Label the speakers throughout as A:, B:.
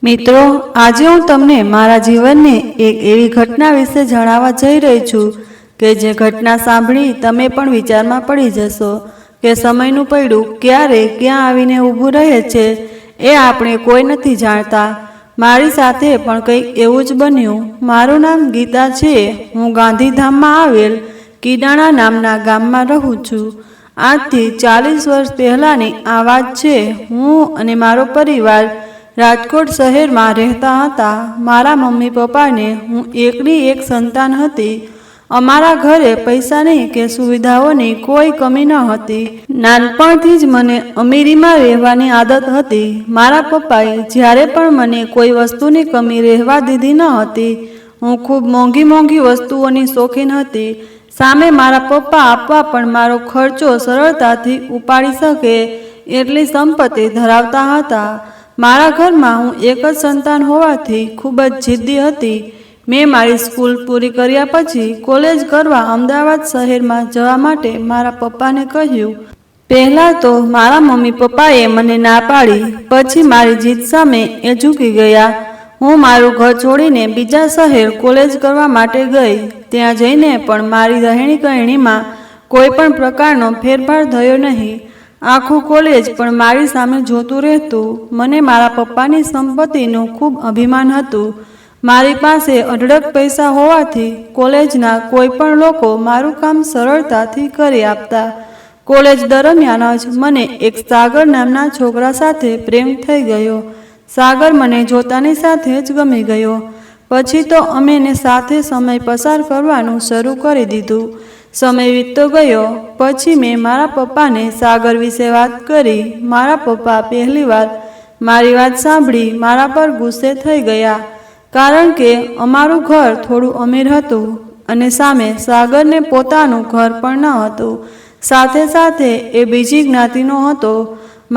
A: મિત્રો, આજે હું તમને મારા જીવનની એક એવી ઘટના વિશે જણાવવા જઈ રહી છું કે જે ઘટના સાંભળી તમે પણ વિચારમાં પડી જશો કે સમયનું પૈડું ક્યારે ક્યાં આવીને ઊભું રહે છે એ આપણે કોઈ નથી જાણતા। મારી સાથે પણ કંઈક એવું જ બન્યું। મારું નામ ગીતા છે। હું ગાંધીધામમાં આવેલ કીડાણા નામના ગામમાં રહું છું। આજથી 40 વર્ષ પહેલાંની આ વાત છે। હું અને મારો પરિવાર રાજકોટ શહેરમાં રહેતા હતા। મારા મમ્મી પપ્પાને હું એકની એક સંતાન હતી। અમારા ઘરે પૈસાની કે સુવિધાઓની કોઈ કમી ન હતી। નાનપણથી જ મને અમીરીમાં રહેવાની આદત હતી। મારા પપ્પાએ જ્યારે પણ મને કોઈ વસ્તુની કમી રહેવા દીધી ન હતી। હું ખૂબ મોંઘી મોંઘી વસ્તુઓની શોખીન હતી। સામે મારા પપ્પા આપવા પણ મારો ખર્ચો સરળતાથી ઉપાડી શકે એટલી સંપત્તિ ધરાવતા હતા। મારા ઘરમાં હું એક જ સંતાન હોવાથી ખૂબ જ જિદ્દી હતી। મેં મારી સ્કૂલ પૂરી કર્યા પછી કોલેજ કરવા અમદાવાદ શહેરમાં જવા માટે મારા પપ્પાને કહ્યું। પહેલાં તો મારા મમ્મી પપ્પાએ મને ના પાડી, પછી મારી જીદ સામે એ ઝૂકી ગયા। હું મારું ઘર છોડીને બીજા શહેર કોલેજ કરવા માટે ગઈ। ત્યાં જઈને પણ મારી રહેણી કહેણીમાં કોઈ પણ પ્રકારનો ફેરફાર થયો નહીં। આખું કોલેજ પણ મારી સામે જોતું રહેતું। મને મારા પપ્પાની સંપત્તિનું ખૂબ અભિમાન હતું। મારી પાસે અઢળક પૈસા હોવાથી કોલેજના કોઈ પણ લોકો મારું કામ સરળતાથી કરી આપતા। કોલેજ દરમિયાન જ મને એક સાગર નામના છોકરા સાથે પ્રેમ થઈ ગયો। સાગર મને જોતાની સાથે જ ગમી ગયો। પછી તો અમે સાથે સમય પસાર કરવાનું શરૂ કરી દીધું। સમય વીતતો ગયો પછી મેં મારા પપ્પાને સાગર વિશે વાત કરી। મારા પપ્પા પહેલીવાર મારી વાત સાંભળી મારા પર ગુસ્સે થઈ ગયા, કારણ કે અમારું ઘર થોડું અમીર હતું અને સામે સાગરને પોતાનું ઘર પણ ન હતું। સાથે સાથે એ બીજી જ્ઞાતિનો હતો।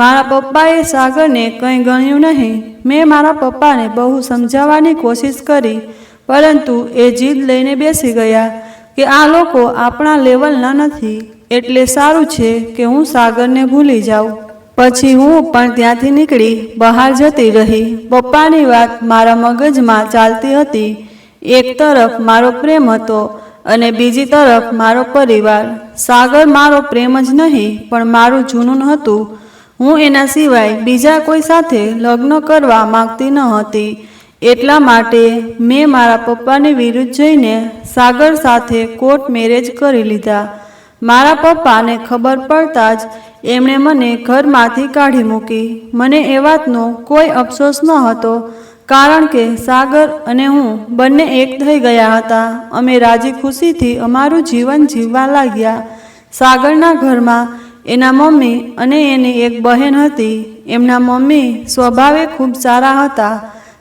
A: મારા પપ્પાએ સાગરને કંઈ ગણ્યું નહીં। મેં મારા પપ્પાને બહુ સમજાવવાની કોશિશ કરી, પરંતુ એ જીદ લઈને બેસી ગયા કે આ લોકો આપણા લેવલના નથી, એટલે સારું છે કે હું સાગરને ભૂલી જાઉં। પછી હું પણ ત્યાંથી નીકળી બહાર જતી રહી। પપ્પાની વાત મારા મગજમાં ચાલતી હતી। એક તરફ મારો પ્રેમ હતો અને બીજી તરફ મારો પરિવાર। સાગર મારો પ્રેમ જ નહીં પણ મારું જૂનૂન હતું। હું એના સિવાય બીજા કોઈ સાથે લગ્ન કરવા માંગતી ન હતી। એટલા માટે મેં મારા પપ્પાની વિરુદ્ધ જઈને સાગર સાથે કોર્ટ મેરેજ કરી લીધા। મારા પપ્પાને ખબર પડતાં જ એમણે મને ઘરમાંથી કાઢી મૂકી। મને એ વાતનો કોઈ અફસોસ ન હતો, કારણ કે સાગર અને હું બંને એક થઈ ગયા હતા। અમે રાજી ખુશીથી અમારું જીવન જીવવા લાગ્યા। સાગરના ઘરમાં એના મમ્મી અને એની એક બહેન હતી। એમના મમ્મી સ્વભાવે ખૂબ સારા હતા।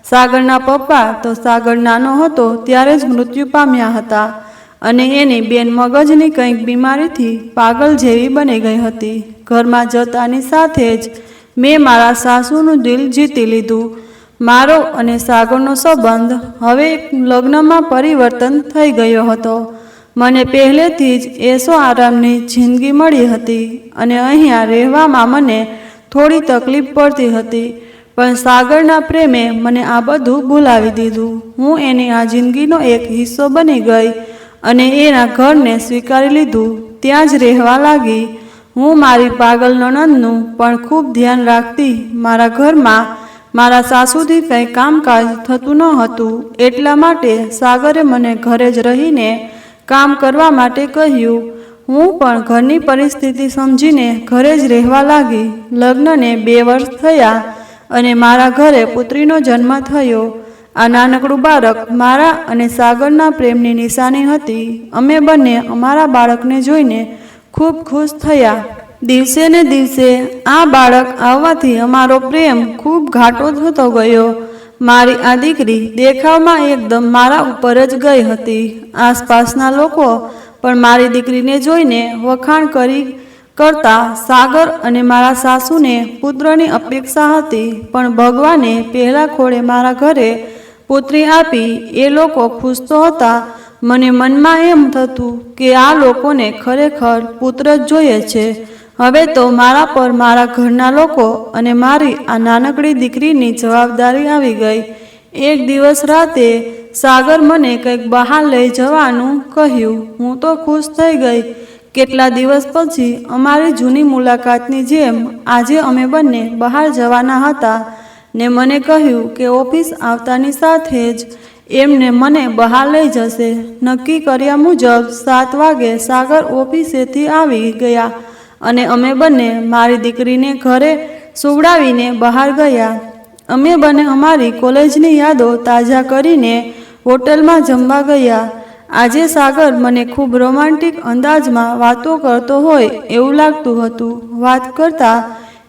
A: સાગરના પપ્પા તો સાગર નાનો હતો ત્યારે જ મૃત્યુ પામ્યા હતા અને એની બેન મગજની કંઈક બીમારીથી પાગલ જેવી બની ગઈ હતી। ઘરમાં જતાની સાથે જ મેં મારા સાસુનું દિલ જીતી લીધું। મારો અને સાગરનો સંબંધ હવે લગ્નમાં પરિવર્તન થઈ ગયો હતો। મને પહેલેથી જ એશો આરામની જિંદગી મળી હતી અને અહીંયા રહેવામાં મને થોડી તકલીફ પડતી હતી, પણ સાગરના પ્રેમે મને આ બધું ભૂલાવી દીધું। હું એની આ જિંદગીનો એક હિસ્સો બની ગઈ અને એના ઘરને સ્વીકારી લીધું। ત્યાં જ રહેવા લાગી। હું મારી પાગલ નણંદનું પણ ખૂબ ધ્યાન રાખતી। મારા ઘરમાં મારા સાસુથી કંઈ કામકાજ થતું ન હતું, એટલા માટે સાગરે મને ઘરે જ રહીને કામ કરવા માટે કહ્યું। હું પણ ઘરની પરિસ્થિતિ સમજીને ઘરે જ રહેવા લાગી। લગ્નને 2 વર્ષ થયા અને મારા ઘરે પુત્રીનો જન્મ થયો। આ નાનકડું બાળક મારા અને સાગરના પ્રેમની નિશાની હતી। અમે બંને અમારા બાળકને જોઈને ખૂબ ખુશ થયા। દિવસે ને દિવસે આ બાળક આવવાથી અમારો પ્રેમ ખૂબ ઘાટો થતો ગયો। મારી આ દીકરી દેખાવમાં એકદમ મારા ઉપર જ ગઈ હતી। આસપાસના લોકો પણ મારી દીકરીને જોઈને વખાણ કરતા। સાગર અને મારા સાસુને પુત્રની અપેક્ષા હતી, પણ ભગવાને પહેલા ખોળે મારા ઘરે પુત્રી આપી। એ લોકો ખુશ તો હતા, મને મનમાં એમ થતું કે આ લોકોને ખરેખર પુત્ર જ જોઈએ છે। હવે તો મારા પર મારા ઘરના લોકો અને મારી આ નાનકડી દીકરીની જવાબદારી આવી ગઈ. એક દિવસ રાતે સાગર મને કંઈક બહાર લઈ જવાનું કહ્યું. હું તો ખુશ થઈ ગઈ. કેટલા દિવસ પછી અમારી જૂની મુલાકાતની જેમ આજે અમે બંને બહાર જવાના હતા ને મને કહ્યું કે ઓફિસ આવતાની સાથે જ એમને મને બહાર લઈ જશે. નક્કી કર્યા મુજબ 7 વાગે સાગર ઓફિસેથી આવી ગયા અને અમે બંને મારી દીકરીને ઘરે સુવડાવીને બહાર ગયા. અમે બંને અમારી કોલેજની યાદો તાજા કરીને હોટલમાં જમવા ગયા. આજે સાગર મને ખૂબ રોમાન્ટિક અંદાજમાં વાતો કરતો હોય એવું લાગતું હતું. વાત કરતાં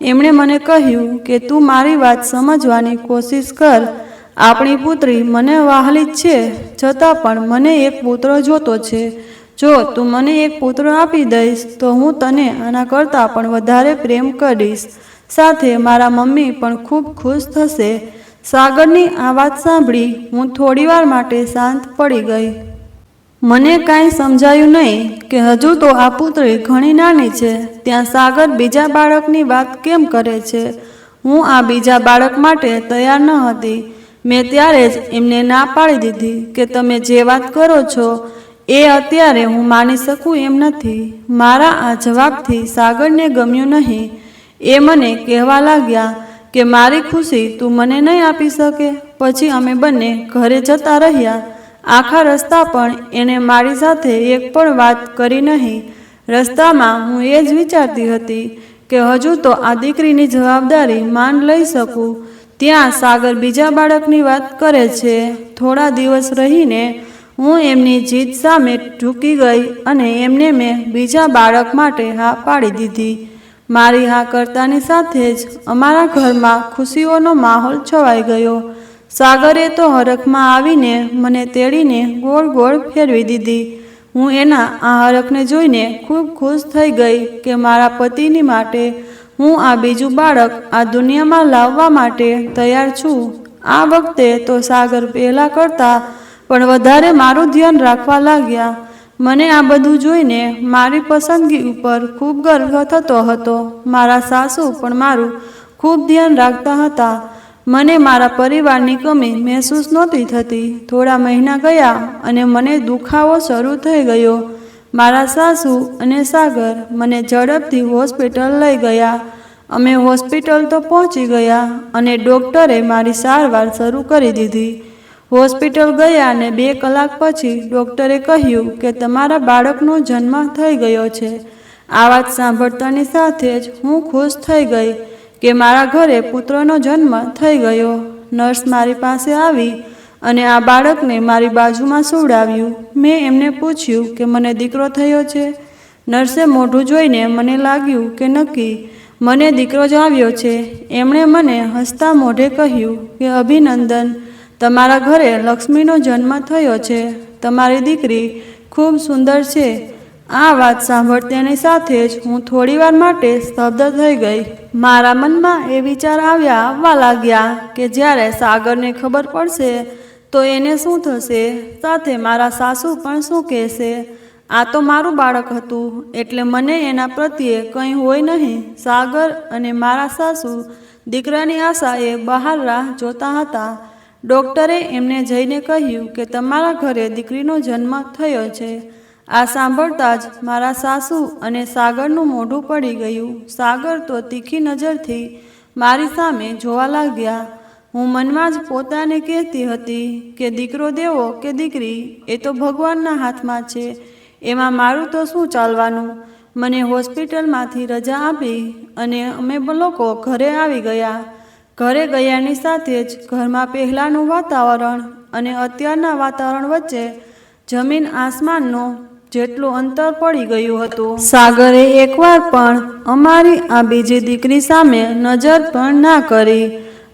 A: એમણે મને કહ્યું કે તું મારી વાત સમજવાની કોશિશ કર. આપણી પુત્રી મને વહાલી જ છે, છતાં પણ મને એક પુત્ર જોતો છે. જો તું મને એક પુત્ર આપી દઈશ તો હું તને આના કરતાં પણ વધારે પ્રેમ કરીશ. સાથે મારા મમ્મી પણ ખૂબ ખુશ થશે. સાગરની આ વાત સાંભળી હું થોડીવાર માટે શાંત પડી ગઈ. મને કાંઈ સમજાયું નહીં કે હજુ તો આ પુત્રી ઘણી નાની છે, ત્યાં સાગર બીજા બાળકની વાત કેમ કરે છે. હું આ બીજા બાળક માટે તૈયાર ન હતી. મેં ત્યારે જ એમને ના પાડી દીધી કે તમે જે વાત કરો છો એ અત્યારે હું માની શકું એમ નથી. મારા આ જવાબથી સાગરને ગમ્યું નહીં. એ મને કહેવા લાગ્યા કે મારી ખુશી તું મને નહીં આપી શકે. પછી અમે બંને ઘરે જતા રહ્યા. આખા રસ્તા પણ એણે મારી સાથે એક પણ વાત કરી નહીં. રસ્તામાં હું એ જ વિચારતી હતી કે હજુ તો આ દીકરીની જવાબદારી માંડ લઈ શકું. ત્યાં સાગર બીજા બાળકની વાત કરે છે. થોડા દિવસ રહીને હું એમની જીદ સામે ઝૂકી ગઈ અને એમને મેં બીજા બાળક માટે હા પાડી દીધી. મારી હા કરતાની સાથે જ અમારા ઘરમાં ખુશીઓનો માહોલ છવાઈ ગયો. સાગરે તો હરખમાં આવીને મને તેડીને ગોળ ગોળ ફેરવી દીધી. હું એના આ હરખને જોઈને ખૂબ ખુશ થઈ ગઈ કે મારા પતિની માટે હું આ બીજું બાળક આ દુનિયામાં લાવવા માટે તૈયાર છું. આ વખતે તો સાગર પહેલાં કરતાં પણ વધારે મારું ધ્યાન રાખવા લાગ્યા. મને આ બધું જોઈને મારી પસંદગી ઉપર ખૂબ ગર્વ થતો હતો. મારા સાસુ પણ મારું ખૂબ ધ્યાન રાખતા હતા. મને મારા પરિવારની કમી મહેસૂસ નહોતી થતી. થોડા મહિના ગયા અને મને દુખાવો શરૂ થઈ ગયો. મારા સાસુ અને સાગર મને ઝડપથી હોસ્પિટલ લઈ ગયા. અમે હોસ્પિટલ તો પહોંચી ગયા અને ડૉક્ટરે મારી સારવાર શરૂ કરી દીધી. હોસ્પિટલ ગયા અને 2 કલાક પછી ડૉક્ટરે કહ્યું કે તમારા બાળકનો જન્મ થઈ ગયો છે. આ વાત સાંભળતાની સાથે જ હું ખુશ થઈ ગઈ કે મારા ઘરે પુત્રનો જન્મ થઈ ગયો. નર્સ મારી પાસે આવી અને આ બાળકને મારી બાજુમાં સુવડાવ્યું. મેં એમને પૂછ્યું કે મને દીકરો થયો છે. નર્સે મોઢું જોઈને મને લાગ્યું કે નક્કી મને દીકરો જ આવ્યો છે. એમણે મને હસતા મોઢે કહ્યું કે અભિનંદન, તમારા ઘરે લક્ષ્મીનો જન્મ થયો છે. તમારી દીકરી ખૂબ સુંદર છે. આ વાત સાંભળતાની સાથે જ હું થોડીવાર માટે સ્તબ્ધ થઈ ગઈ. મારા મનમાં એ વિચાર આવવા લાગ્યા કે જ્યારે સાગરને ખબર પડશે તો એને શું થશે, સાથે મારા સાસુ પણ શું કહેશે. આ તો મારું બાળક હતું એટલે મને એના પ્રત્યે કંઈ હોય નહીં. સાગર અને મારા સાસુ દીકરાની આશાએ બહાર રાહ જોતા હતા. ડૉક્ટરે એમને જઈને કહ્યું કે તમારા ઘરે દીકરીનો જન્મ થયો છે. આ સાંભળતા જ મારા સાસુ અને સાગરનું મોઢું પડી ગયું. સાગર તો તીખી નજરથી મારી સામે જોવા લાગ્યા. હું મનમાં જ પોતાને કહેતી હતી કે દીકરો દેવો કે દીકરી એ તો ભગવાનના હાથમાં છે, એમાં મારું તો શું ચાલવાનું. મને હોસ્પિટલમાંથી રજા આપી અને અમે લોકો ઘરે આવી ગયા. ઘરે ગયાની સાથે જ ઘરમાં પહેલાંનું વાતાવરણ અને અત્યારના વાતાવરણ વચ્ચે જમીન આસમાનનો જેટલું અંતર પડી ગયું હતું. સાગરે એકવાર પણ અમારી આ બીજી દીકરી સામે નજર પણ ના કરી.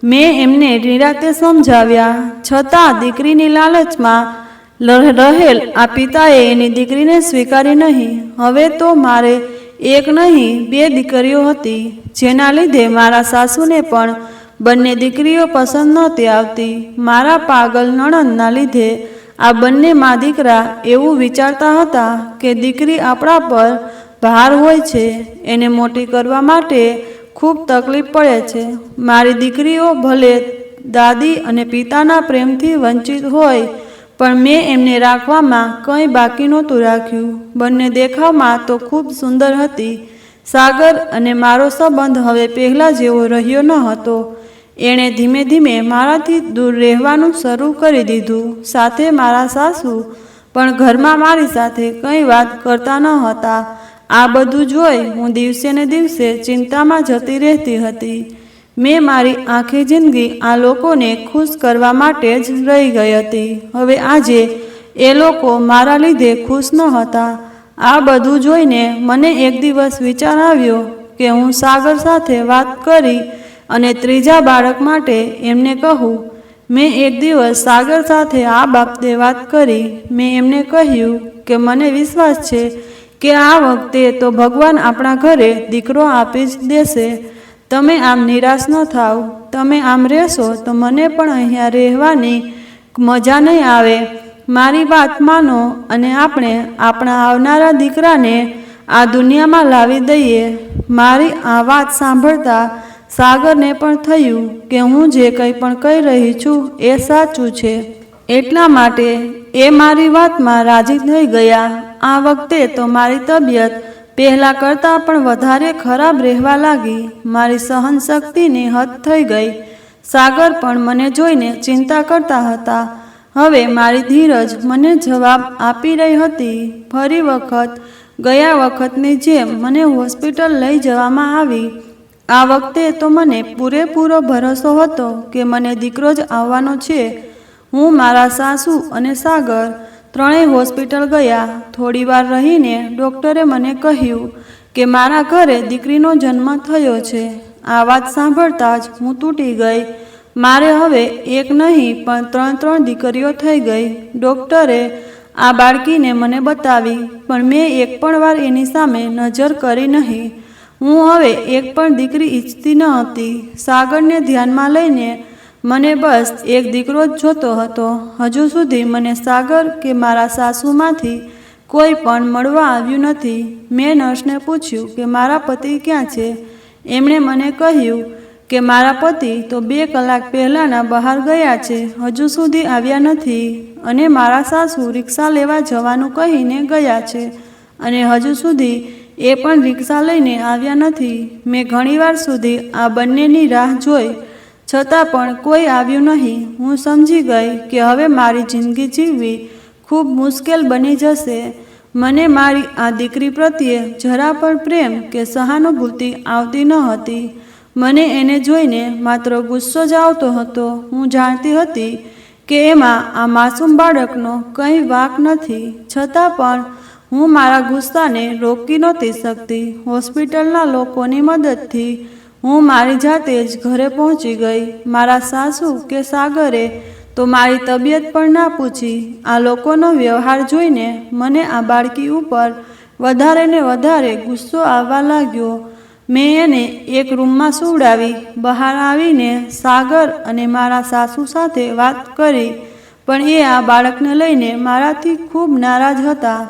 A: મેં એમને નિરાતે સમજાવ્યા, છતાં દીકરીની લાલચમાં રહેલ આ પિતાએ એની દીકરીને સ્વીકારી નહીં. હવે તો મારે એક નહીં 2 દીકરીઓ હતી, જેના લીધે મારા સાસુને પણ બંને દીકરીઓ પસંદ નહોતી આવતી. મારા પાગલ નણંદના લીધે આ બંને મા દીકરા એવું વિચારતા હતા કે દીકરી આપણા પર ભાર હોય છે. એને મોટી કરવા માટે ખૂબ તકલીફ પડે છે. મારી દીકરીઓ ભલે દાદી અને પિતાના પ્રેમથી વંચિત હોય, પણ મેં એમને રાખવામાં કંઈ બાકી નહોતું રાખ્યું. બંને દેખાવમાં તો ખૂબ સુંદર હતી. સાગર અને મારો સંબંધ હવે પહેલાં જેવો રહ્યો ન હતો. એણે ધીમે ધીમે મારાથી દૂર રહેવાનું શરૂ કરી દીધું. સાથે મારા સાસુ પણ ઘરમાં મારી સાથે કંઈ વાત કરતા ન હતા. આ બધું જોઈ હું દિવસે ને દિવસે ચિંતામાં જતી રહેતી હતી. મેં મારી આખી જિંદગી આ લોકોને ખુશ કરવા માટે જ રહી ગઈ હતી. હવે આજે એ લોકો મારા લીધે ખુશ ન હતા. આ બધું જોઈને મને એક દિવસ વિચાર આવ્યો કે હું સાગર સાથે વાત કરી અને ત્રીજા બાળક માટે એમને કહું. મેં એક દિવસ સાગર સાથે આ બાબતે વાત કરી. મેં એમને કહ્યું કે મને વિશ્વાસ છે કે આ વખતે તો ભગવાન આપણા ઘરે દીકરો આપી જ દેશે. તમે આમ નિરાશ ન થાવ. તમે આમ રહેશો તો મને પણ અહીંયા રહેવાની મજા નહીં આવે. મારી વાત માનો અને આપણે આપણા આવનારા દીકરાને આ દુનિયામાં લાવી દઈએ. મારી આ વાત સાંભળતા સાગરને પણ થયું કે હું જે કંઈ પણ કહી રહી છું એ સાચું છે. એટલા માટે એ મારી વાતમાં રાજી થઈ ગયા. આ વખતે તો મારી તબિયત પહેલાં કરતાં પણ વધારે ખરાબ રહેવા લાગી. મારી સહનશક્તિની હદ થઈ ગઈ. સાગર પણ મને જોઈને ચિંતા કરતા હતા. હવે મારી ધીરજ મને જવાબ આપી રહી હતી. ફરી વખત ગયા વખતની જેમ મને હોસ્પિટલ લઈ જવામાં આવી. આ વખતે તો મને પૂરેપૂરો ભરોસો હતો કે મને દીકરો જ આવવાનો છે. હું, મારા સાસુ અને સાગર ત્રણેય હોસ્પિટલ ગયા. થોડી વાર રહીને ડૉક્ટરે મને કહ્યું કે મારા ઘરે દીકરીનો જન્મ થયો છે. આ વાત સાંભળતા જ હું તૂટી ગઈ. મારે હવે એક નહીં પણ ત્રણ દીકરીઓ થઈ ગઈ. ડૉક્ટરે આ બાળકીને મને બતાવી, પણ મેં એક પણ વાર એની સામે નજર કરી નહીં. હું હવે એક પણ દીકરી ઈચ્છતી ન હતી. સાગરને ધ્યાનમાં લઈને મને બસ એક દીકરો જ જોતો હતો. હજુ સુધી મને સાગર કે મારા સાસુમાંથી કોઈ પણ મળવા આવ્યું નથી. મેં નર્સને પૂછ્યું કે મારા પતિ ક્યાં છે. એમણે મને કહ્યું કે મારા પતિ તો 2 કલાક પહેલાંના બહાર ગયા છે, હજુ સુધી આવ્યા નથી. અને મારા સાસુ રિક્ષા લેવા જવાનું કહીને ગયા છે અને હજુ સુધી એ પણ રિક્ષા લઈને આવ્યા નથી. મેં ઘણીવાર સુધી આ બંનેની રાહ જોઈ, છતાં પણ કોઈ આવ્યું નહીં. હું સમજી ગઈ કે હવે મારી જિંદગી જીવવી ખૂબ મુશ્કેલ બની જશે. મને મારી આ દીકરી પ્રત્યે જરા પણ પ્રેમ કે સહાનુભૂતિ આવતી ન હતી. મને એને જોઈને માત્ર ગુસ્સો જ આવતો હતો. હું જાણતી હતી કે એમાં આ માસૂમ બાળકનો કંઈ વાંક નથી, છતાં પણ હું મારા ગુસ્સાને રોકી નહોતી શકતી. હોસ્પિટલના લોકોની મદદથી હું મારી જાતે જ ઘરે પહોંચી ગઈ. મારા સાસુ કે સાગરે તો મારી તબિયત પણ ના પૂછી. આ લોકોનો વ્યવહાર જોઈને મને આ બાળકી ઉપર વધારે ને વધારે ગુસ્સો આવવા લાગ્યો. મેં એને એક રૂમમાં સુવડાવી. બહાર આવીને સાગર અને મારા સાસુ સાથે વાત કરી, પણ એ આ બાળકને લઈને મારાથી ખૂબ નારાજ હતા.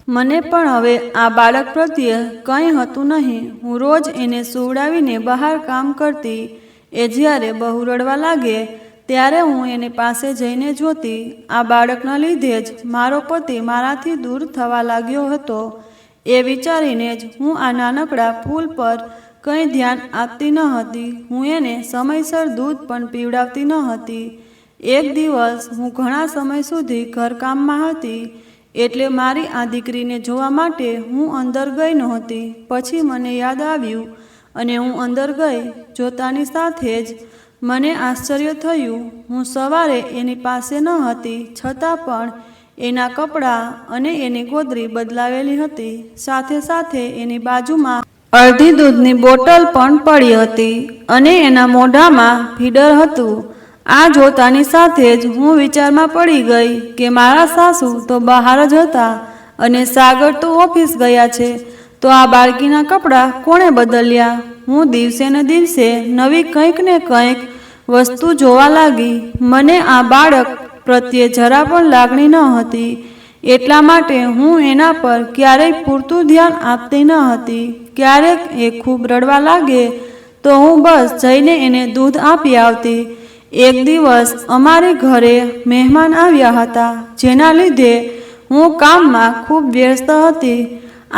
A: મને પણ હવે આ બાળક પ્રત્યે કંઈ હતું નહીં. હું રોજ એને સુવડાવીને બહાર કામ કરતી. એ જ્યારે બહુ રડવા લાગે ત્યારે હું એને પાસે જઈને જોતી. આ બાળકના લીધે જ મારો પતિ મારાથી દૂર થવા લાગ્યો હતો. એ વિચારીને જ હું આ નાનકડા ફૂલ પર કંઈ ધ્યાન આપતી ન હતી. હું એને સમયસર દૂધ પણ પીવડાવતી ન હતી. એક દિવસ હું ઘણા સમય સુધી ઘરકામમાં હતી, એટલે મારી આ દીકરીને જોવા માટે હું અંદર ગઈ નહોતી. પછી મને યાદ આવ્યું અને હું અંદર ગઈ. જોતાની સાથે જ મને આશ્ચર્ય થયું. હું સવારે એની પાસે ન હતી, છતાં પણ એના કપડાં અને એની ગોદરી બદલાવેલી હતી. સાથે સાથે એની બાજુમાં અડધી દૂધની બોટલ પણ પડી હતી અને એના મોઢામાં ફીડર હતું. આ જોતાની સાથે જ હું વિચારમાં પડી ગઈ કે મારા સાસુ તો બહાર જ હતા અને સાગર તો ઓફિસ ગયા છે, તો આ બાળકીના કપડાં કોણે બદલ્યા? હું દિવસે ને દિવસે નવી કંઈક ને કંઈક વસ્તુ જોવા લાગી. મને આ બાળક પ્રત્યે જરા પણ લાગણી ન હતી. એટલા માટે હું એના પર ક્યારેય પૂરતું ધ્યાન આપતી ન હતી. ક્યારેક એ ખૂબ રડવા લાગે તો હું બસ જઈને એને દૂધ આપી આવતી. એક દિવસ અમારે ઘરે મહેમાન આવ્યા હતા, જેના લીધે હું કામમાં ખૂબ વ્યસ્ત હતી.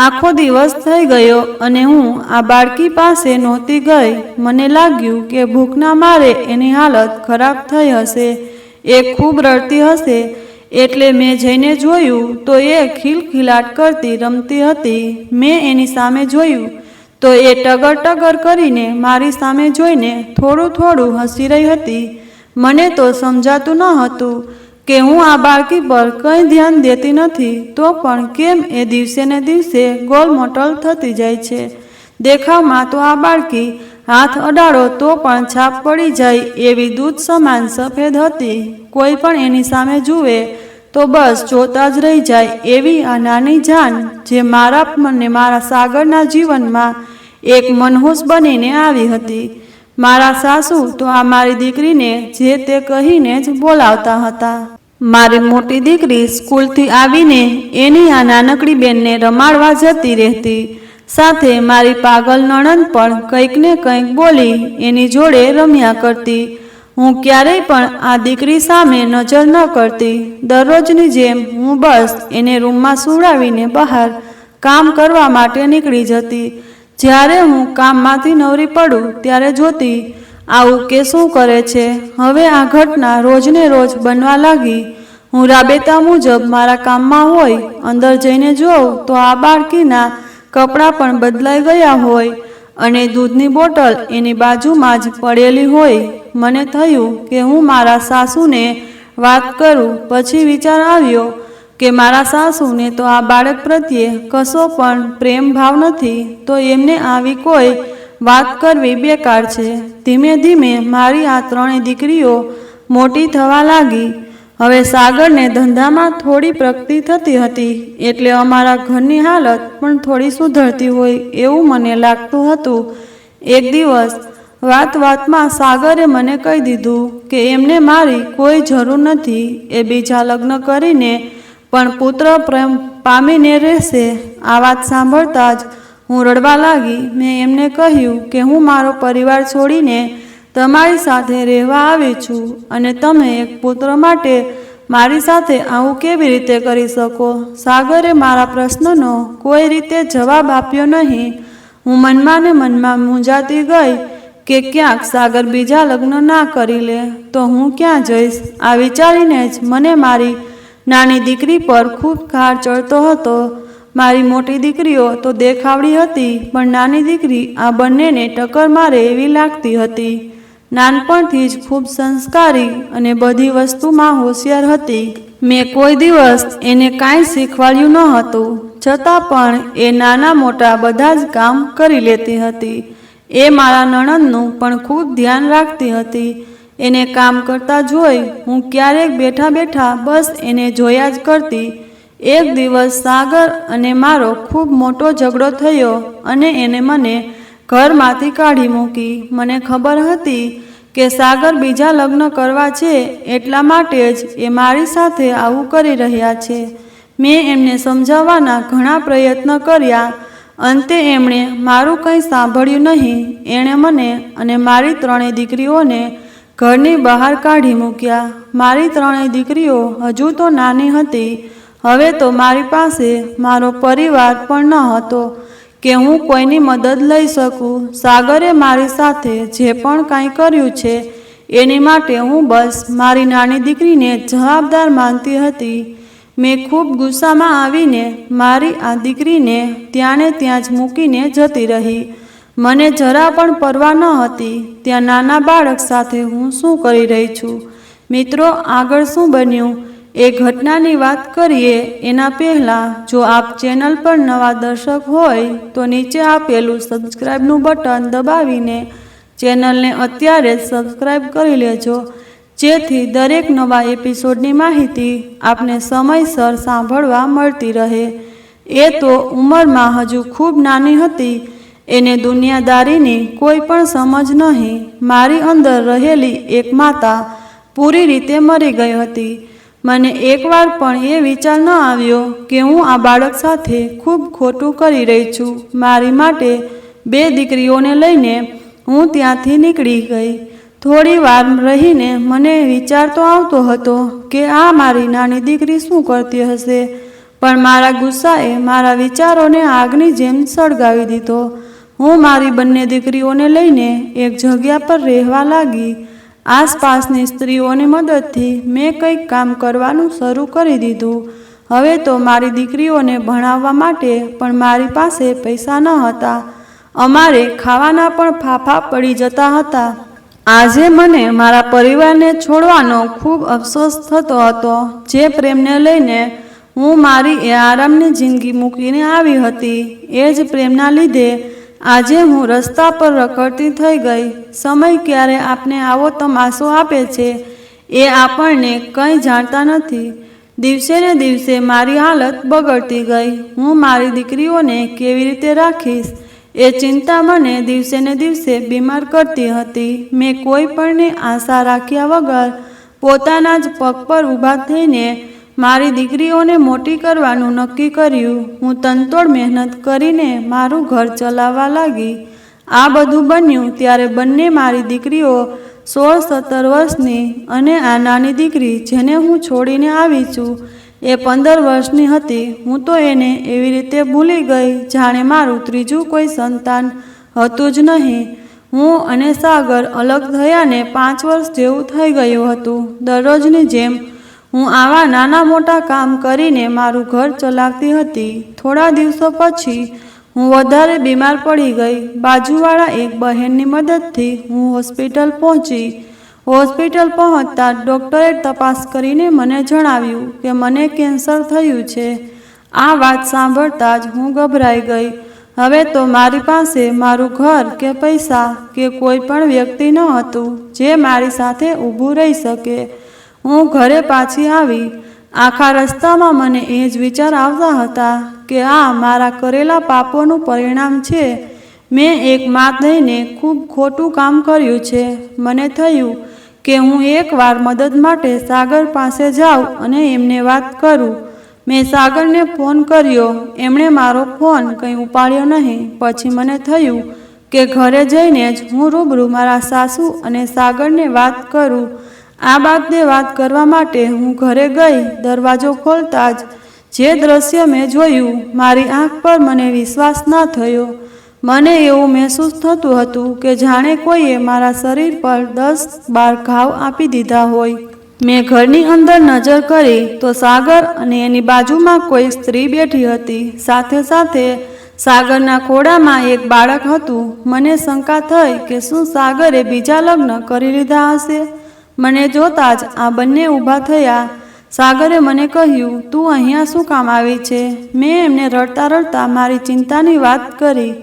A: આખો દિવસ થઈ ગયો અને હું આ બાળકી પાસે નહોતી ગઈ. મને લાગ્યું કે ભૂખના મારે એની હાલત ખરાબ થઈ હશે, એ ખૂબ રડતી હશે. એટલે મેં જઈને જોયું તો એ ખિલખિલાટ કરતી રમતી હતી. મેં એની સામે જોયું તો એ ટગર ટગર કરીને મારી સામે જોઈને થોડું થોડું હસી રહી હતી. મને તો સમજાતું ન હતું કે હું આ બાળકી પર કંઈ ધ્યાન દેતી નથી, તો પણ કેમ એ દિવસે ને દિવસે ગોલમોટલ થતી જાય છે. દેખાવમાં તો આ બાળકી હાથ અડાડો તો પણ છાપ પડી જાય એવી દૂધ સમાન સફેદ હતી. કોઈ પણ એની સામે જુએ તો બસ જોતા જ રહી જાય એવી આ નાની જાન, જે મારા મને મારા સાગરના જીવનમાં એક મનહૂસ બનીને આવી હતી. મારા સાસુ તો આ મારી દીકરીને જે તે કહીને જ બોલાવતા હતા. મારી મોટી દીકરી સ્કૂલથી આવીને એની આ નાનકડી બેનને રમાડવા જતી રહેતી. સાથે મારી પાગલ નણંદ પણ કંઈક ને કંઈક બોલી એની જોડે રમ્યા કરતી. હું ક્યારેય પણ આ દીકરી સામે નજર ન કરતી. દરરોજની જેમ હું બસ એને રૂમમાં સુવડાવીને બહાર કામ કરવા માટે નીકળી જતી. જ્યારે હું કામમાંથી નવરી પડું ત્યારે જોતી આવું કે શું કરે છે. હવે આ ઘટના રોજને રોજ બનવા લાગી. હું રાબેતા મુજબ મારા કામમાં હોય, અંદર જઈને જોઉં તો આ બાળકીના કપડાં પણ બદલાઈ ગયા હોય અને દૂધની બોટલ એની બાજુમાં જ પડેલી હોય. મને થયું કે હું મારા સાસુને વાત કરું. પછી વિચાર આવ્યો કે મારા સાસુને તો આ બાળક પ્રત્યે કશો પણ પ્રેમ ભાવ નથી, તો એમને આવી કોઈ વાત કરવી બેકાર છે. ધીમે ધીમે મારી આ ત્રણેય દીકરીઓ મોટી થવા લાગી. હવે સાગરને ધંધામાં થોડી પ્રગતિ થતી હતી, એટલે અમારા ઘરની હાલત પણ થોડી સુધરતી હોય એવું મને લાગતું હતું. એક દિવસ વાતમાં સાગરે મને કહી દીધું કે એમને મારી કોઈ જરૂર નથી, એ બીજા લગ્ન કરીને પણ પુત્ર પ્રેમ પામીને રહેશે. આ વાત સાંભળતા જ હું રડવા લાગી. મેં એમને કહ્યું કે હું મારો પરિવાર છોડીને તમારી સાથે રહેવા આવી છું અને તમે એક પુત્ર માટે મારી સાથે આવું કેવી રીતે કરી શકો? સાગરે મારા પ્રશ્નનો કોઈ રીતે જવાબ આપ્યો નહીં. હું મનમાં ને મનમાં મૂંઝાતી ગઈ કે ક્યાંક સાગર બીજા લગ્ન ના કરી લે તો હું ક્યાં જઈશ? આ વિચારીને જ મને મારી નાની દીકરી પર ખૂબ ખાર ચડતો હતો. મારી મોટી દીકરીઓ તો દેખાવડી હતી, પણ નાની દીકરી આ બંનેને ટક્કર મારે એવી લાગતી હતી. નાનપણથી જ ખૂબ સંસ્કારી અને બધી વસ્તુમાં હોશિયાર હતી. મેં કોઈ દિવસ એને કાંઈ શીખવાડ્યું ન હતું, છતાં પણ એ નાના મોટા બધા જ કામ કરી લેતી હતી. એ મારા નણંદનું પણ ખૂબ ધ્યાન રાખતી હતી. એને કામ કરતા જોઈ હું ક્યારેક બેઠા બેઠા બસ એને જોયા જ કરતી. એક દિવસ સાગર અને મારો ખૂબ મોટો ઝઘડો થયો અને એને મને ઘરમાંથી કાઢી મૂકી. મને ખબર હતી કે સાગર બીજા લગ્ન કરવા છે, એટલા માટે જ એ મારી સાથે આવું કરી રહ્યા છે. મેં એમને સમજાવવાના ઘણા પ્રયત્ન કર્યા. અંતે એમણે મારું કંઈ સાંભળ્યું નહીં. એણે મને અને મારી ત્રણેય દીકરીઓને ઘરની બહાર કાઢી મૂક્યા. મારી ત્રણેય દીકરીઓ હજુ તો નાની હતી. હવે તો મારી પાસે મારો પરિવાર પણ ન હતો કે હું કોઈની મદદ લઈ શકું. સાગરે મારી સાથે જે પણ કાંઈ કર્યું છે એની માટે હું બસ મારી નાની દીકરીને જવાબદાર માનતી હતી. મેં ખૂબ ગુસ્સામાં આવીને મારી આ દીકરીને ત્યાંને ત્યાં જ મૂકીને જતી રહી. મને જરા પણ પરવા ન હતી ત્યાં નાના બાળક સાથે હું શું કરી રહી છું. મિત્રો, આગળ શું બન્યું એ ઘટનાની વાત કરીએ એના પહેલાં જો આપ ચેનલ પર નવા દર્શક હોય તો નીચે આપેલું સબસ્ક્રાઈબનું બટન દબાવીને ચેનલને અત્યારે જ સબસ્ક્રાઈબ કરી લેજો, જેથી દરેક નવા એપિસોડની માહિતી આપને સમયસર સાંભળવા મળતી રહે. એ તો ઉંમરમાં હજુ ખૂબ નાની હતી. એને દુનિયાદારીની કોઈ પણ સમજ નહીં. મારી અંદર રહેલી એક માતા પૂરી રીતે મરી ગઈ હતી. મને એકવાર પણ એ વિચાર ન આવ્યો કે હું આ બાળક સાથે ખૂબ ખોટું કરી રહી છું. મારી માટે 2 દીકરીઓને લઈને હું ત્યાંથી નીકળી ગઈ. થોડી વાર રહીને મને વિચાર તો આવતો હતો કે આ મારી નાની દીકરી શું કરતી હશે, પણ મારા ગુસ્સાએ મારા વિચારોને આગની જેમ સળગાવી દીધો. હું મારી બંને દીકરીઓને લઈને એક જગ્યા પર રહેવા લાગી. આસપાસની સ્ત્રીઓની મદદથી મેં કંઈક કામ કરવાનું શરૂ કરી દીધું. હવે તો મારી દીકરીઓને ભણાવવા માટે પણ મારી પાસે પૈસા ન હતા. અમારે ખાવાના પણ ફાફા પડી જતા હતા. આજે મને મારા પરિવારને છોડવાનો ખૂબ અફસોસ થતો હતો, જે પ્રેમને લઈને હું મારી એ આરામની જિંદગી મૂકીને આવી હતી. એ જ પ્રેમના લીધે આજે હું રસ્તા પર રખડતી થઈ ગઈ. સમય ક્યારે આપને આવો તમાશો આપે છે એ આપણને કંઈ જાણતા નથી. દિવસે ને દિવસે મારી હાલત બગડતી ગઈ. હું મારી દીકરીઓને કેવી રીતે રાખીશ એ ચિંતા મને દિવસે ને દિવસે બીમાર કરતી હતી. મેં કોઈ પણને આશા રાખ્યા વગર પોતાના જ પગ પર ઊભા થઈને મારી દીકરીઓને મોટી કરવાનું નક્કી કર્યું. હું તનતોડ મહેનત કરીને મારું ઘર ચલાવવા લાગી. આ બધું બન્યું ત્યારે બંને મારી દીકરીઓ 16-17 વર્ષની અને આ નાની દીકરી જેને હું છોડીને આવી છું એ 15 વર્ષની હતી. હું તો એને એવી રીતે ભૂલી ગઈ જાણે મારું ત્રીજું કોઈ સંતાન હતું જ નહીં. હું અને સાગર અલગ થયાને 5 વર્ષ જેવું થઈ ગયું હતું. દરરોજની જેમ હું આવા નાના મોટા કામ કરીને મારું ઘર ચલાવતી હતી. થોડા દિવસો પછી હું વધારે બીમાર પડી ગઈ. બાજુવાળા એક બહેનની મદદથી હું હોસ્પિટલ પહોંચી. હોસ્પિટલ પહોંચતા ડૉક્ટરે તપાસ કરીને મને જણાવ્યું કે મને કેન્સર થયું છે. આ વાત સાંભળતા જ હું ગભરાઈ ગઈ. હવે તો મારી પાસે મારું ઘર કે પૈસા કે કોઈ પણ વ્યક્તિ ન હતું જે મારી સાથે ઊભું રહી શકે. હું ઘરે પાછી આવી. આખા રસ્તામાં મને એ જ વિચાર આવતા હતા કે આ મારા કરેલા પાપોનું પરિણામ છે. મેં એક મા થઈને ખૂબ ખોટું કામ કર્યું છે. મને થયું કે હું એકવાર મદદ માટે સાગર પાસે જાઉં અને એમને વાત કરું. મેં સાગરને ફોન કર્યો. એમણે મારો ફોન કંઈ ઉપાડ્યો નહીં. પછી મને થયું કે ઘરે જઈને જ હું રૂબરૂ મારા સાસુ અને સાગરને વાત કરું. આ બાબતે વાત કરવા માટે હું ઘરે ગઈ. દરવાજો ખોલતા જ જે દ્રશ્ય મેં જોયું, મારી આંખ પર મને વિશ્વાસ ના થયો. મને એવું મહેસૂસ થતું હતું કે જાણે કોઈએ મારા શરીર પર 10-12 ઘાવ આપી દીધા હોય. મેં ઘરની અંદર નજર કરી તો સાગર અને એની બાજુમાં કોઈ સ્ત્રી બેઠી હતી. સાથે સાથે સાગરના ખોળામાં એક બાળક હતું. મને શંકા થઈ કે શું સાગરે બીજા લગ્ન કરી લીધા હશે. મને જોતા જ આ બંને ઊભા થયા. સાગરે મને કહ્યું, તું અહીંયા શું કામ આવી છે? મેં એમને રડતા રડતા મારી ચિંતાની વાત કરી.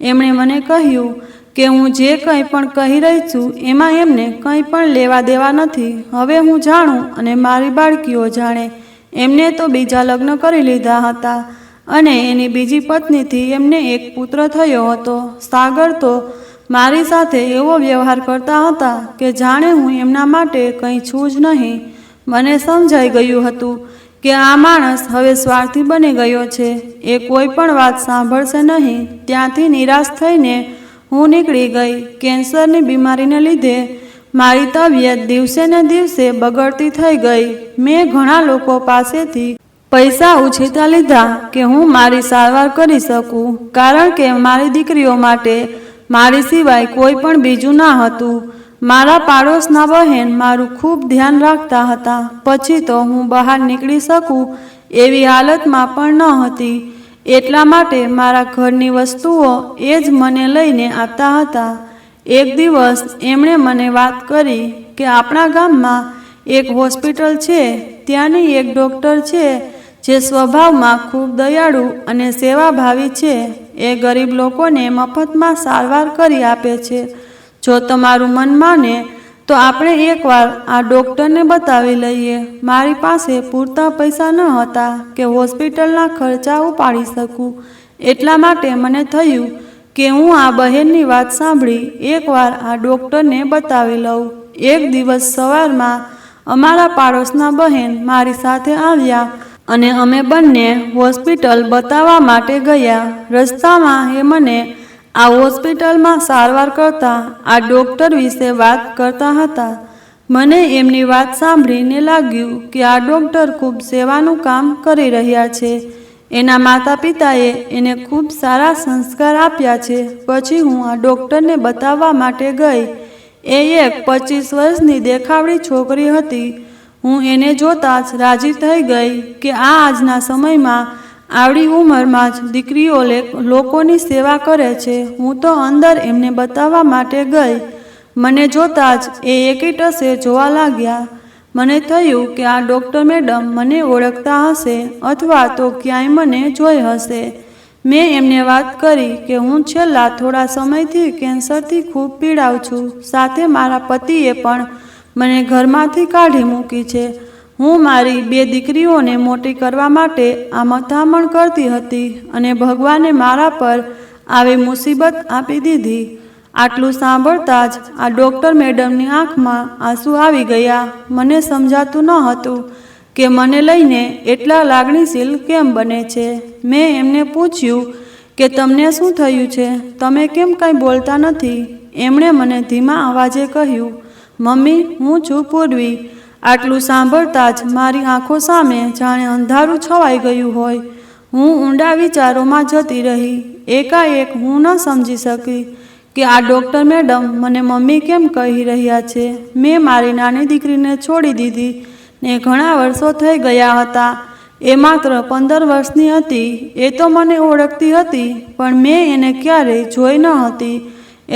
A: એમણે મને કહ્યું કે હું જે કંઈ પણ કહી રહી છું એમાં એમને કંઈ પણ લેવા દેવા નથી. હવે હું જાણું અને મારી બાળકીઓ જાણે, એમને તો બીજા લગ્ન કરી લીધા હતા અને એની બીજી પત્નીથી એમને એક પુત્ર થયો હતો. સાગર તો મારી સાથે એવો વ્યવહાર કરતા હતા કે જાણે હું એમના માટે કંઈ છું જ નહીં. મને સમજાઈ ગયું હતું કે આ માણસ હવે સ્વાર્થી બની ગયો છે. એ કોઈ પણ વાત સાંભળશે નહીં. ત્યાંથી નિરાશ થઈને હું નીકળી ગઈ. કેન્સરની બીમારીને લીધે મારી તબિયત દિવસે ને દિવસે બગડતી થઈ ગઈ. મેં ઘણા લોકો પાસેથી પૈસા ઉછીતા લીધા કે હું મારી સારવાર કરી શકું, કારણ કે મારી દીકરીઓ માટે મારી સિવાય કોઈ પણ બીજું ના હતું. મારા પાડોશના બહેન મારું ખૂબ ધ્યાન રાખતા હતા. પછી તો હું બહાર નીકળી શકું એવી હાલતમાં પણ ન હતી. એટલા માટે મારા ઘરની વસ્તુઓ એ જ મને લઈને આપતા હતા. એક દિવસ એમણે મને વાત કરી કે આપણા ગામમાં એક હોસ્પિટલ છે. ત્યાંની એક ડૉક્ટર છે જે સ્વભાવમાં ખૂબ દયાળુ અને સેવાભાવી છે. એ ગરીબ લોકોને મફતમાં સારવાર કરી આપે છે. જો તમારું મન માને તો આપણે એકવાર આ ડૉક્ટરને બતાવી લઈએ. મારી પાસે પૂરતા પૈસા ન હતા કે હોસ્પિટલના ખર્ચા ઉપાડી શકું. એટલા માટે મને થયું કે હું આ બહેનની વાત સાંભળી એકવાર આ ડૉક્ટરને બતાવી લઉં. એક દિવસ સવારમાં અમારા પાડોશના બહેન મારી સાથે આવ્યા અને અમે બંને હોસ્પિટલ બતાવવા માટે ગયા. રસ્તામાં એ મને આ હોસ્પિટલમાં સારવાર કરતા આ ડૉક્ટર વિશે વાત કરતા હતા. મને એમની વાત સાંભળીને લાગ્યું કે આ ડૉક્ટર ખૂબ સેવાનું કામ કરી રહ્યા છે. એના માતા પિતાએ એને ખૂબ સારા સંસ્કાર આપ્યા છે. પછી હું આ ડૉક્ટરને બતાવવા માટે ગઈ. એ એક 25 વર્ષની દેખાવડી છોકરી હતી. હું એને જોતાં જ રાજી થઈ ગઈ કે આ આજના સમયમાં આવડી ઉંમરમાં જ દીકરીઓ લોકોની સેવા કરે છે. હું તો અંદર એમને બતાવવા માટે ગઈ. મને જોતાં જ એ એકીટસે જોવા લાગ્યા. મને થયું કે આ ડૉક્ટર મેડમ મને ઓળખતા હશે અથવા તો ક્યાંય મને જોઈ હશે. મેં એમને વાત કરી કે હું છેલ્લા થોડા સમયથી કેન્સરથી ખૂબ પીડાઉં છું. સાથે મારા પતિએ પણ મને ઘરમાંથી કાઢી મૂકી છે. હું મારી 2 દીકરીઓને મોટી કરવા માટે આ મથામણ કરતી હતી અને ભગવાને મારા પર આવી મુસીબત આપી દીધી. આટલું સાંભળતા જ આ ડૉક્ટર મેડમની આંખમાં આંસુ આવી ગયા. મને સમજાતું ન હતું કે મને લઈને એટલા લાગણીશીલ કેમ બને છે. મેં એમને પૂછ્યું કે તમને શું થયું છે? તમે કેમ કાંઈ બોલતા નથી? એમણે મને ધીમા અવાજે કહ્યું, મમ્મી, હું છું પૂર્વી. આટલું સાંભળતા જ મારી આંખો સામે જાણે અંધારું છવાઈ ગયું હોય. હું ઊંડા વિચારોમાં જતી રહી. એકાએક હું ન સમજી શકી કે આ ડૉક્ટર મેડમ મને મમ્મી કેમ કહી રહ્યા છે. મેં મારી નાની દીકરીને છોડી દીધી ને ઘણા વર્ષો થઈ ગયા હતા. એ માત્ર 15 વર્ષની હતી. એ તો મને ઓળખતી હતી પણ મેં એને ક્યારેય જોઈ ન હતી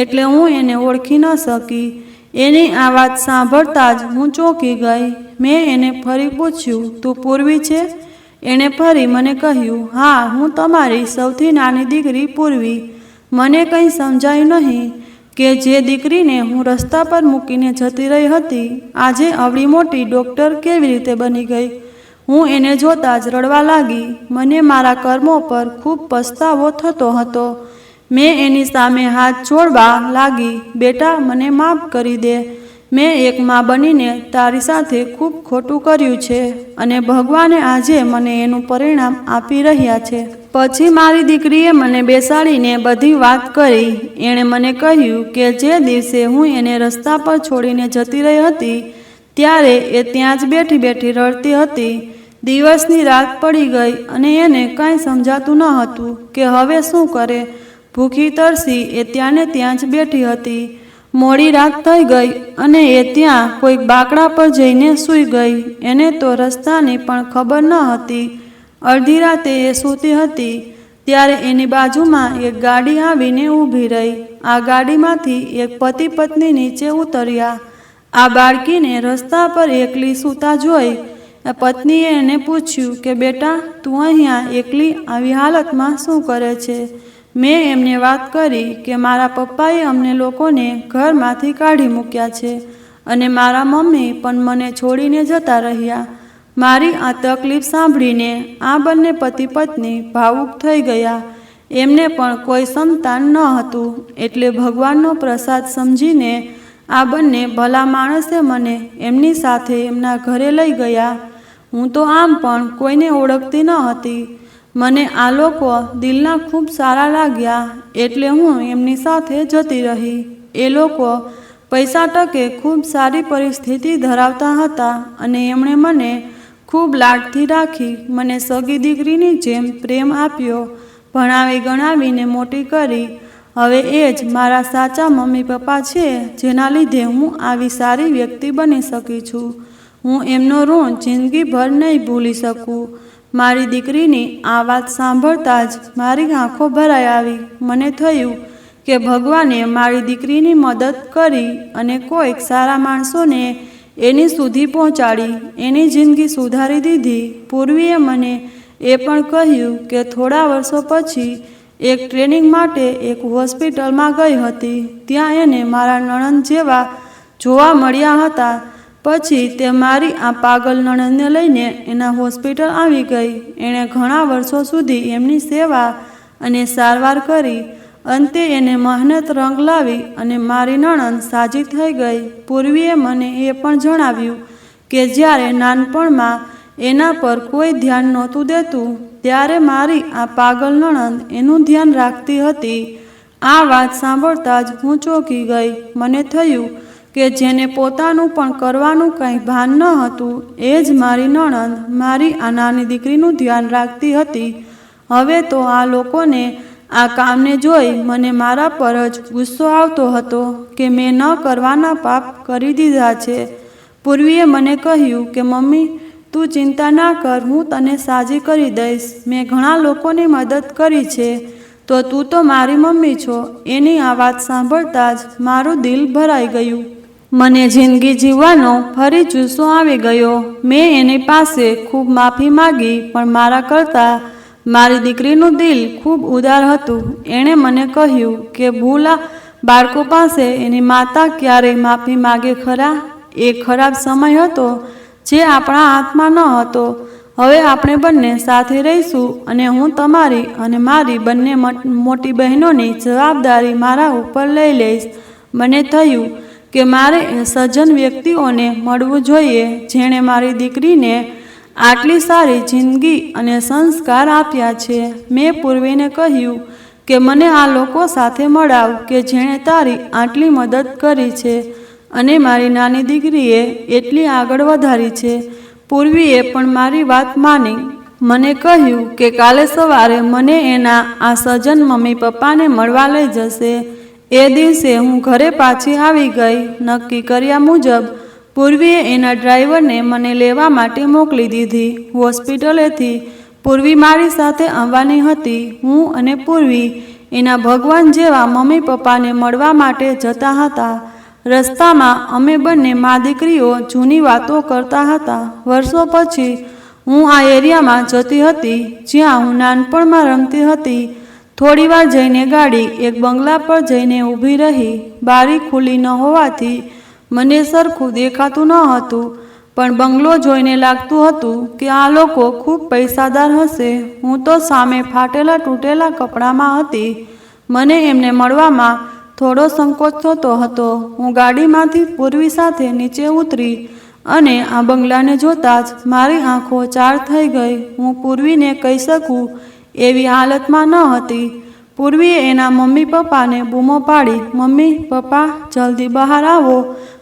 A: એટલે હું એને ઓળખી ન શકી. એની આ વાત સાંભળતા જ હું ચોંકી ગઈ. મેં એને ફરી પૂછ્યું, તું પૂર્વી છે? એણે ફરી મને કહ્યું, હા, હું તમારી સૌથી નાની દીકરી પૂર્વી. મને કંઈ સમજાયું નહીં કે જે દીકરીને હું રસ્તા પર મૂકીને જતી રહી હતી આજે આવડી મોટી ડૉક્ટર કેવી રીતે બની ગઈ. હું એને જોતાં જ રડવા લાગી. મને મારા કર્મો પર ખૂબ પસ્તાવો થતો હતો. મેં એની સામે હાથ જોડવા લાગી, બેટા, મને માફ કરી દે. મેં એક મા બનીને તારી સાથે ખૂબ ખોટું કર્યું છે અને ભગવાને આજે મને એનું પરિણામ આપી રહ્યા છે. પછી મારી દીકરીએ મને બેસાડીને બધી વાત કરી. એણે મને કહ્યું કે જે દિવસે હું એને રસ્તા પર છોડીને જતી રહી હતી ત્યારે એ ત્યાં જ બેઠી બેઠી રડતી હતી. દિવસની રાત પડી ગઈ અને એને કાંઈ સમજાતું ન હતું કે હવે શું કરે. ભૂખી તરસી એ ત્યાં ને ત્યાં જ બેઠી હતી. મોડી રાત થઈ ગઈ અને એ ત્યાં કોઈક બાકડા પર જઈને સૂઈ ગઈ. એને તો રસ્તાની પણ ખબર ન હતી. અડધી રાતે એ સૂતી હતી ત્યારે એની બાજુમાં એક ગાડી આવીને ઊભી રહી. આ ગાડીમાંથી એક પતિ પત્ની નીચે ઉતર્યા. આ બાળકીને રસ્તા પર એકલી સૂતા જોઈ પત્નીએ એને પૂછ્યું કે બેટા, તું અહીંયા એકલી આવી હાલતમાં શું કરે છે? મેં એમને વાત કરી કે મારા પપ્પાએ અમને લોકોને ઘરમાંથી કાઢી મૂક્યા છે અને મારા મમ્મી પણ મને છોડીને જતા રહ્યા. મારી આ તકલીફ સાંભળીને આ બંને પતિ પત્ની ભાવુક થઈ ગયા. એમને પણ કોઈ સંતાન ન હતું એટલે ભગવાનનો પ્રસાદ સમજીને આ બંને ભલા માણસે મને એમની સાથે એમના ઘરે લઈ ગયા. હું તો આમ પણ કોઈને ઓળખતી ન હતી. મને આ લોકો દિલના ખૂબ સારા લાગ્યા એટલે હું એમની સાથે જતી રહી. એ લોકો પૈસા ટકે ખૂબ સારી પરિસ્થિતિ ધરાવતા હતા અને એમણે મને ખૂબ લાડથી રાખી. મને સગી દીકરીની જેમ પ્રેમ આપ્યો. ભણાવી ગણાવીને મોટી કરી. હવે એ જ મારા સાચા મમ્મી પપ્પા છે જેના લીધે હું આવી સારી વ્યક્તિ બની શકી છું. હું એમનો ઋણ જિંદગીભર નહીં ભૂલી શકું. મારી દીકરીની આ વાત સાંભળતા જ મારી આંખો ભરાઈ આવી. મને થયું કે ભગવાને મારી દીકરીની મદદ કરી અને કોઈક સારા માણસોને એની સુધી પહોંચાડી, એની જિંદગી સુધારી દીધી. પૂર્વીએ મને એ પણ કહ્યું કે થોડા વર્ષો પછી એક ટ્રેનિંગ માટે એક હોસ્પિટલમાં ગઈ હતી. ત્યાં એને મારા નણંદ જેવા જોવા મળ્યા હતા. પછી તે મારી આ પાગલ નણંદને લઈને એના હોસ્પિટલ આવી ગઈ. એણે ઘણા વર્ષો સુધી એમની સેવા અને સારવાર કરી. અંતે એને મહેનત રંગ લાવી અને મારી નણંદ સાજી થઈ ગઈ. પૂર્વીએ મને એ પણ જણાવ્યું કે જ્યારે નાનપણમાં એના પર કોઈ ધ્યાન નહોતું દેતું, ત્યારે મારી આ પાગલ નણંદ એનું ધ્યાન રાખતી હતી. આ વાત સાંભળતા જ હું ચોંકી ગઈ. મને થયું કે જેને પોતાનું પણ કરવાનું કંઈ ભાન ન હતું, એ જ મારી નણંદ મારી આ નાની દીકરીનું ધ્યાન રાખતી હતી. હવે તો આ લોકોને આ કામને જોઈ મને મારા પર જ ગુસ્સો આવતો હતો કે મેં ન કરવાના પાપ કરી દીધા છે. પૂર્વીએ મને કહ્યું કે મમ્મી, તું ચિંતા ના કર, હું તને સાજી કરી દઈશ. મેં ઘણા લોકોની મદદ કરી છે, તો તું તો મારી મમ્મી છો. એની આ વાત સાંભળતા જ મારું દિલ ભરાઈ ગયું. મને જિંદગી જીવવાનો ફરી જુસ્સો આવી ગયો. મેં એની પાસે ખૂબ માફી માગી, પણ મારા કરતાં મારી દીકરીનું દિલ ખૂબ ઉદાર હતું. એણે મને કહ્યું કે ભૂલા બાળકો પાસે એની માતા ક્યારેય માફી માગે ખરા? એ ખરાબ સમય હતો જે આપણા હાથમાં ન હતો. હવે આપણે બંને સાથે રહીશું અને હું તમારી અને મારી બંને મોટી બહેનોની જવાબદારી મારા ઉપર લઈ લઈશ. મને થયું કે મારે એ સજ્જન વ્યક્તિઓને મળવું જોઈએ જેણે મારી દીકરીને આટલી સારી જિંદગી અને સંસ્કાર આપ્યા છે. મેં પૂર્વીને કહ્યું કે મને આ લોકો સાથે મળાવ કે જેણે તારી આટલી મદદ કરી છે અને મારી નાની દીકરીએ એટલી આગળ વધારી છે. પૂર્વીએ પણ મારી વાત માની. મને કહ્યું કે કાલે સવારે મને એના આ સજ્જન મમ્મી પપ્પાને મળવા લઈ જશે. એ દિવસે હું ઘરે પાછી આવી ગઈ. નક્કી કર્યા મુજબ પૂર્વીએ એના ડ્રાઈવરને મને લેવા માટે મોકલી દીધી. હોસ્પિટલેથી પૂર્વી મારી સાથે આવવાની હતી. હું અને પૂર્વી એના ભગવાન જેવા મમ્મી પપ્પાને મળવા માટે જતા હતા. રસ્તામાં અમે બંને મા દીકરીઓ જૂની વાતો કરતા હતા. વર્ષો પછી હું આ એરિયામાં જતી હતી જ્યાં હું નાનપણમાં રમતી હતી. થોડી વાર જઈને ગાડી એક બંગલા પર જઈને ઊભી રહી. બારી ખુલ્લી ન હોવાથી મને સરખું દેખાતું ન હતું, પણ બંગલો જોઈને લાગતું હતું કે આ લોકો ખૂબ પૈસાદાર હશે. હું તો સામે ફાટેલા તૂટેલા કપડામાં હતી. મને એમને મળવામાં થોડો સંકોચ થતો હતો. હું ગાડીમાંથી પૂર્વી સાથે નીચે ઉતરી અને આ બંગલાને જોતા જ મારી આંખો ચાર થઈ ગઈ. હું પૂર્વીને કહી શકું એવી હાલતમાં ન હતી. પૂર્વીએ એના મમ્મી પપ્પાને બૂમો પાડી, મમ્મી પપ્પા જલ્દી બહાર આવો,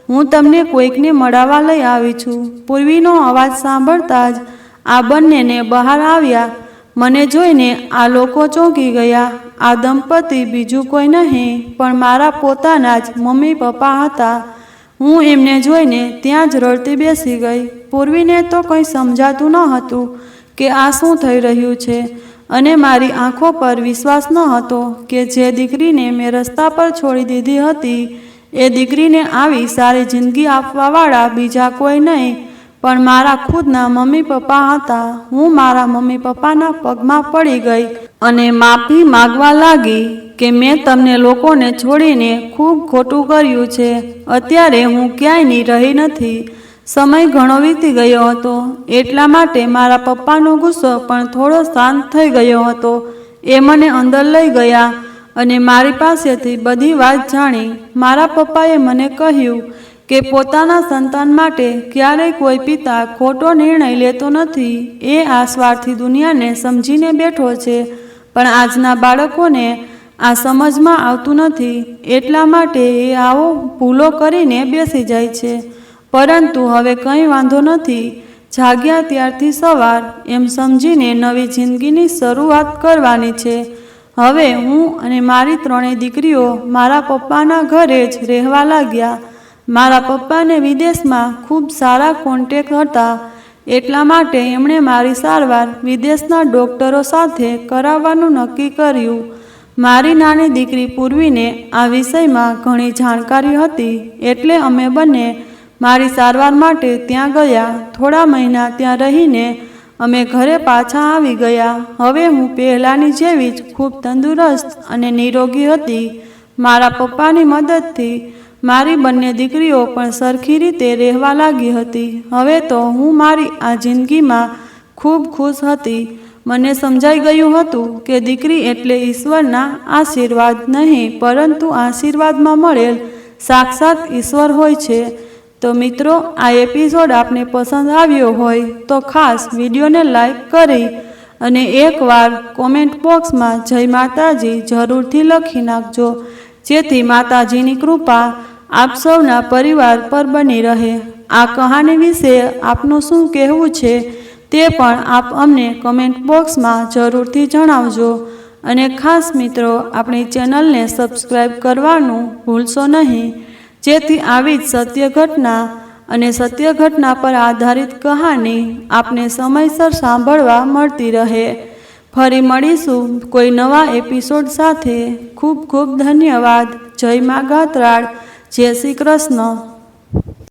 A: હું તમને કોઈકને મળાવવા લઈ આવી છું. પૂર્વીનો અવાજ સાંભળતા જ આ બંનેને બહાર આવ્યા. મને જોઈને આ લોકો ચોંકી ગયા. આ દંપતી બીજું કોઈ નહીં પણ મારા પોતાના જ મમ્મી પપ્પા હતા. હું એમને જોઈને ત્યાં જ રડતી બેસી ગઈ. પૂર્વીને તો કંઈ સમજાતું ન હતું કે આ શું થઈ રહ્યું છે, અને મારી આંખો પર વિશ્વાસ ન હતો કે જે દીકરીને મેં રસ્તા પર છોડી દીધી હતી એ દીકરીને આવી સારી જિંદગી આપવાવાળા બીજા કોઈ નહીં પણ મારા ખુદના મમ્મી પપ્પા હતા. હું મારા મમ્મી પપ્પાના પગમાં પડી ગઈ અને માફી માગવા લાગી કે મેં તમને લોકોને છોડીને ખૂબ ખોટું કર્યું છે. અત્યારે હું ક્યાંયની રહી નથી. સમય ઘણો વીતી ગયો હતો, એટલા માટે મારા પપ્પાનો ગુસ્સો પણ થોડો શાંત થઈ ગયો હતો. એ મને અંદર લઈ ગયા અને મારી પાસેથી બધી વાત જાણી. મારા પપ્પાએ મને કહ્યું કે પોતાના સંતાન માટે ક્યારેય કોઈ પિતા ખોટો નિર્ણય લેતો નથી. એ આ સ્વાર્થી દુનિયાને સમજીને બેઠો છે, પણ આજના બાળકોને આ સમજમાં આવતું નથી. એટલા માટે એ આવો ભૂલો કરીને બેસી જાય છે. પરંતુ હવે કંઈ વાંધો નથી, જાગ્યા ત્યારથી સવાર એમ સમજીને નવી જિંદગીની શરૂઆત કરવાની છે. હવે હું અને મારી ત્રણેય દીકરીઓ મારા પપ્પાના ઘરે જ રહેવા લાગ્યા. મારા પપ્પાને વિદેશમાં ખૂબ સારા કોન્ટેક્ટ હતા, એટલા માટે એમણે મારી સારવાર વિદેશના ડૉક્ટરો સાથે કરાવવાનું નક્કી કર્યું. મારી નાની દીકરી પૂર્વીને આ વિષયમાં ઘણી જાણકારી હતી, એટલે અમે બંને મારી સારવાર માટે ત્યાં ગયા. થોડા મહિના ત્યાં રહીને અમે ઘરે પાછા આવી ગયા. હવે હું પહેલાંની જેવી જ ખૂબ તંદુરસ્ત અને નિરોગી હતી. મારા પપ્પાની મદદથી મારી બંને દીકરીઓ પણ સરખી રીતે રહેવા લાગી હતી. હવે તો હું મારી આ જિંદગીમાં ખૂબ ખુશ હતી. મને સમજાઈ ગયું હતું કે દીકરી એટલે ઈશ્વરના આશીર્વાદ નહીં, પરંતુ આશીર્વાદમાં મળેલ સાક્ષાત ઈશ્વર હોય છે. તો મિત્રો, આ એપિસોડ આપને પસંદ આવ્યો હોય તો ખાસ વિડીયોને લાઈક કરી અને એકવાર કોમેન્ટ બોક્સમાં જય માતાજી જરૂરથી લખી નાખજો, જેથી માતાજીની કૃપા આપ સૌના પરિવાર પર બની રહે। આ કહાની વિશે આપનું શું કહેવું છે તે પણ આપ અમને કમેન્ટ બોક્સમાં જરૂરથી જણાવજો। અને ખાસ મિત્રો, આપણી ચેનલને સબસ્ક્રાઈબ કરવાનું ભૂલશો નહીં, જેથી આવી જ સત્ય ઘટના અને સત્ય ઘટના પર આધારિત કહાની આપને સમયસર સાંભળવા મળતી રહે। ફરી મળીશું કોઈ નવા એપિસોડ સાથે। ખૂબ ખૂબ ધન્યવાદ। જય મા ગાત્રાળ। જય શ્રી કૃષ્ણ।